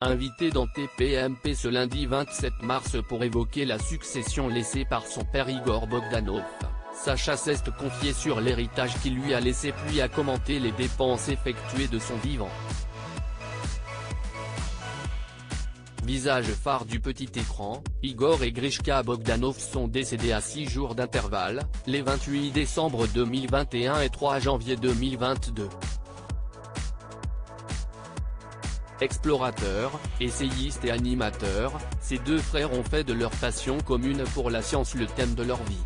invité dans TPMP ce lundi 27 mars pour évoquer la succession laissée par son père Igor Bogdanov. Sacha s'est confié sur l'héritage qu'il lui a laissé puis a commenté les dépenses effectuées de son vivant. Visage phare du petit écran, Igor et Grishka Bogdanov sont décédés à 6 jours d'intervalle, les 28 décembre 2021 et 3 janvier 2022. Explorateurs, essayistes et animateurs, ces deux frères ont fait de leur passion commune pour la science le thème de leur vie.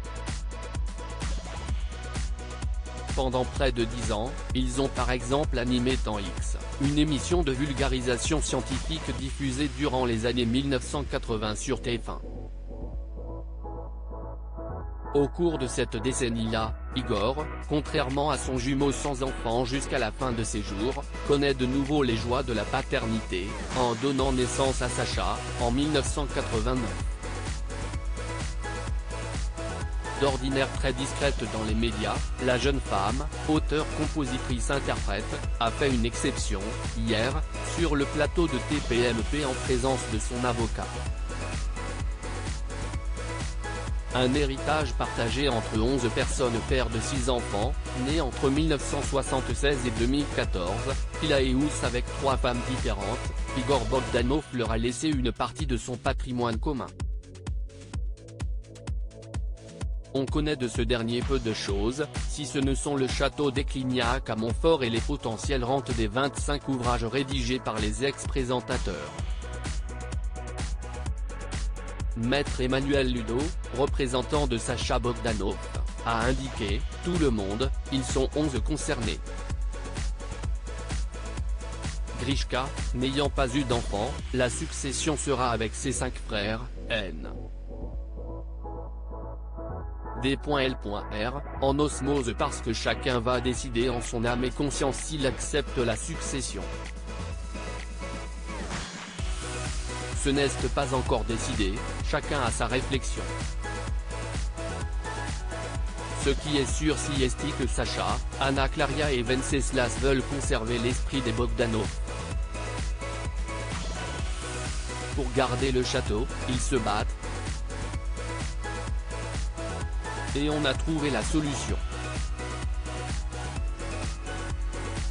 Pendant près de 10 ans, ils ont par exemple animé Temps X, une émission de vulgarisation scientifique diffusée durant les années 1980 sur TF1. Au cours de cette décennie-là, Igor, contrairement à son jumeau sans enfant jusqu'à la fin de ses jours, connaît de nouveau les joies de la paternité, en donnant naissance à Sacha, en 1989. D'ordinaire très discrète dans les médias, la jeune femme, auteure-compositrice-interprète, a fait une exception, hier, sur le plateau de TPMP en présence de son avocat. Un héritage partagé entre 11 personnes, père de 6 enfants, nés entre 1976 et 2014, il a avec 3 femmes différentes, Igor Bogdanov leur a laissé une partie de son patrimoine commun. On connaît de ce dernier peu de choses, si ce ne sont le château d'Eclignac à Montfort et les potentielles rentes des 25 ouvrages rédigés par les ex-présentateurs. Maître Emmanuel Ludo, représentant de Sacha Bogdanov, a indiqué, tout le monde, ils sont 11 concernés. Grishka, n'ayant pas eu d'enfant, la succession sera avec ses 5 frères, N. D.L.R, en osmose parce que chacun va décider en son âme et conscience s'il accepte la succession. Ce n'est pas encore décidé, chacun a sa réflexion. Ce qui est sûr si est que Sacha, Anna Claria et Venceslas veulent conserver l'esprit des Bogdanov. Pour garder le château, ils se battent. Et on a trouvé la solution.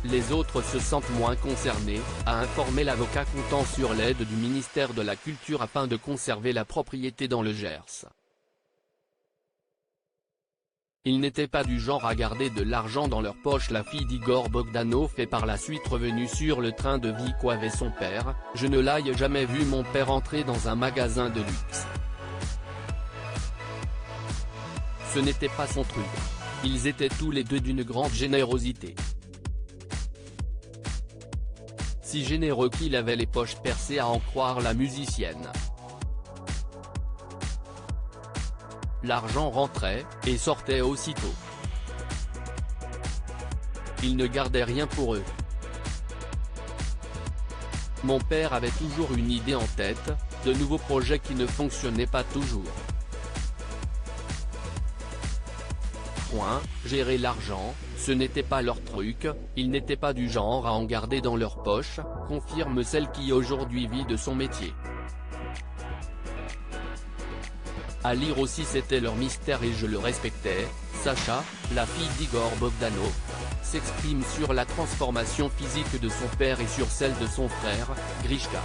Les autres se sentent moins concernés, a informé l'avocat comptant sur l'aide du ministère de la Culture afin de conserver la propriété dans le Gers. Ils n'étaient pas du genre à garder de l'argent dans leur poche. La fille d'Igor Bogdanov est par la suite revenue sur le train de vie qu'avait son père, je ne l'ai jamais vu mon père entrer dans un magasin de luxe. Ce n'était pas son truc. Ils étaient tous les deux d'une grande générosité. Si généreux qu'il avait les poches percées à en croire la musicienne. L'argent rentrait, et sortait aussitôt. Ils ne gardaient rien pour eux. Mon père avait toujours une idée en tête, de nouveaux projets qui ne fonctionnaient pas toujours. Gérer l'argent, ce n'était pas leur truc, ils n'étaient pas du genre à en garder dans leur poche, confirme celle qui aujourd'hui vit de son métier. À lire aussi c'était leur mystère et je le respectais. Sacha, la fille d'Igor Bogdanov, s'exprime sur la transformation physique de son père et sur celle de son frère, Grishka.